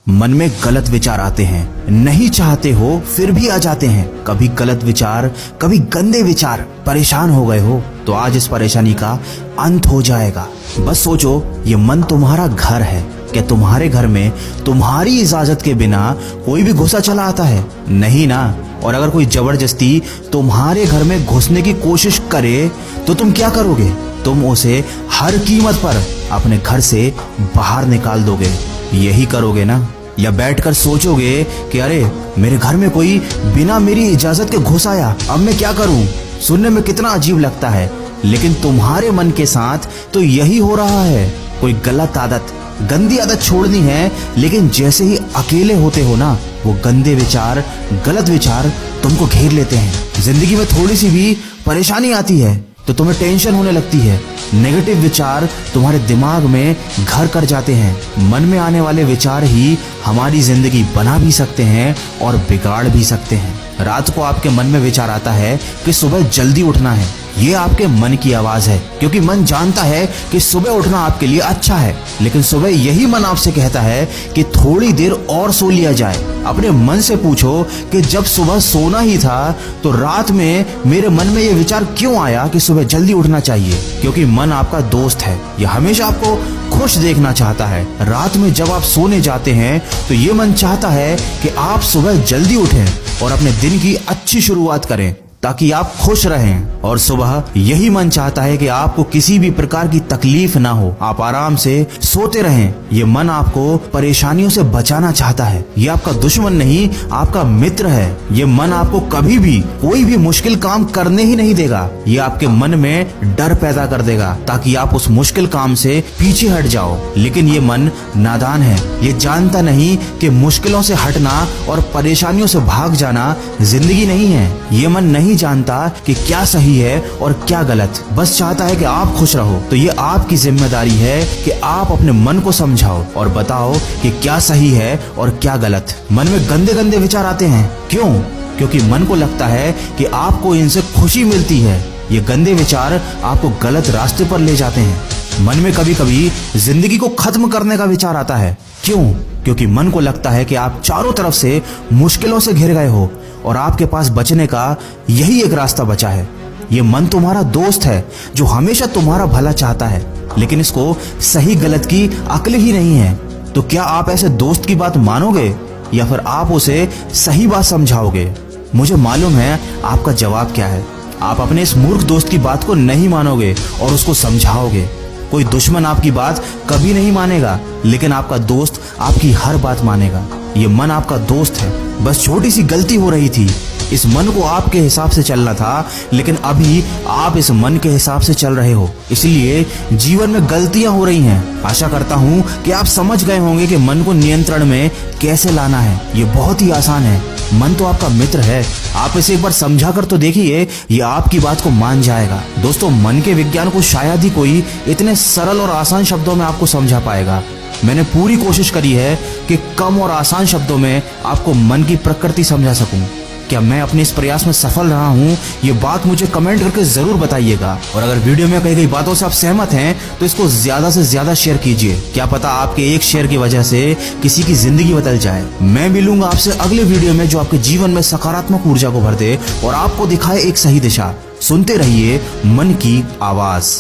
मन में गलत विचार आते हैं, नहीं चाहते हो फिर भी आ जाते हैं। कभी गलत विचार, कभी गंदे विचार। परेशान हो गए हो तो आज इस परेशानी का अंत हो जाएगा। बस सोचो, ये मन तुम्हारा घर है। क्या तुम्हारे घर में तुम्हारी इजाजत के बिना कोई भी घुसा चला आता है? नहीं ना। और अगर कोई जबरदस्ती तुम्हारे घर में घुसने की कोशिश करे तो तुम क्या करोगे? तुम उसे हर कीमत पर अपने घर से बाहर निकाल दोगे। यही करोगे ना? या बैठकर सोचोगे कि अरे मेरे घर में कोई बिना मेरी इजाजत के घुस आया, अब मैं क्या करूं? सुनने में कितना अजीब लगता है, लेकिन तुम्हारे मन के साथ तो यही हो रहा है। कोई गलत आदत, गंदी आदत छोड़नी है, लेकिन जैसे ही अकेले होते हो ना, वो गंदे विचार, गलत विचार तुमको घेर लेते हैं। जिंदगी में थोड़ी सी भी परेशानी आती है तो तुम्हें टेंशन होने लगती है। नेगेटिव विचार तुम्हारे दिमाग में घर कर जाते हैं। मन में आने वाले विचार ही हमारी जिंदगी बना भी सकते हैं और बिगाड़ भी सकते हैं। रात को आपके मन में विचार आता है कि सुबह जल्दी उठना है। ये आपके मन की आवाज है, क्योंकि मन जानता है कि सुबह उठना आपके लिए अच्छा है, लेकिन सुबह यही मन आपसे कहता है कि थोड़ी देर और सो लिया जाए। अपने मन से पूछो कि जब सुबह सोना ही था तो रात में मेरे मन में ये विचार क्यों आया कि सुबह जल्दी उठना चाहिए? क्योंकि मन आपका दोस्त है, यह हमेशा आपको खुश देखना चाहता है। रात में जब आप सोने जाते हैं तो ये मन चाहता है कि आप सुबह जल्दी उठें और अपने दिन की अच्छी शुरुआत करें, ताकि आप खुश रहें। और सुबह यही मन चाहता है कि आपको किसी भी प्रकार की तकलीफ ना हो, आप आराम से सोते रहें। ये मन आपको परेशानियों से बचाना चाहता है। ये आपका दुश्मन नहीं, आपका मित्र है। ये मन आपको कभी भी कोई भी मुश्किल काम करने ही नहीं देगा। ये आपके मन में डर पैदा कर देगा ताकि आप उस मुश्किल काम से पीछे हट जाओ। लेकिन ये मन नादान है, ये जानता नहीं कि मुश्किलों से हटना और परेशानियों से भाग जाना जिंदगी नहीं है। ये मन नहीं जानता कि क्या सही है और क्या गलत, बस चाहता है कि आप खुश रहो। तो ये आपकी जिम्मेदारी है कि आप अपने मन को समझाओ और बताओ कि क्या सही है और क्या गलत। मन में गंदे गंदे विचार आते हैं, क्यों? क्योंकि मन को लगता है कि आपको इनसे खुशी मिलती है। ये गंदे विचार आपको गलत रास्ते पर ले जाते हैं। मन में कभी कभी जिंदगी को खत्म करने का विचार आता है, क्यों? क्योंकि मन को लगता है कि आप चारों तरफ से मुश्किलों से घिर गए हो और आपके पास बचने का यही एक रास्ता बचा है। ये मन तुम्हारा दोस्त है जो हमेशा तुम्हारा भला चाहता है, लेकिन इसको सही गलत की अक्ल ही नहीं है। तो क्या आप ऐसे दोस्त की बात मानोगे या फिर आप उसे सही बात समझाओगे? मुझे मालूम है आपका जवाब क्या है। आप अपने इस मूर्ख दोस्त की बात को नहीं मानोगे और उसको समझाओगे। कोई दुश्मन आपकी बात कभी नहीं मानेगा, लेकिन आपका दोस्त आपकी हर बात मानेगा। ये मन आपका दोस्त है, बस छोटी सी गलती हो रही थी। इस मन को आपके हिसाब से चलना था, लेकिन अभी आप इस मन के हिसाब से चल रहे हो, इसलिए जीवन में गलतियां हो रही हैं। आशा करता हूं कि आप समझ गए होंगे कि मन को नियंत्रण में कैसे लाना है। ये बहुत ही आसान है। मन तो आपका मित्र है, आप इसे एक बार समझा कर तो देखिए, ये आपकी बात को मान जाएगा। दोस्तों, मन के विज्ञान को शायद ही कोई इतने सरल और आसान शब्दों में आपको समझा पाएगा। मैंने पूरी कोशिश करी है कि कम और आसान शब्दों में आपको मन की प्रकृति समझा सकूं। क्या मैं अपने इस प्रयास में सफल रहा हूं? ये बात मुझे कमेंट करके जरूर बताइएगा। और अगर वीडियो में कही गई बातों से आप सहमत हैं तो इसको ज्यादा से ज्यादा शेयर कीजिए। क्या पता आपके एक शेयर की वजह से किसी की जिंदगी बदल जाए। मैं मिलूंगा आपसे अगले वीडियो में जो आपके जीवन में सकारात्मक ऊर्जा को भर दे और आपको दिखाए एक सही दिशा। सुनते रहिए मन की आवाज।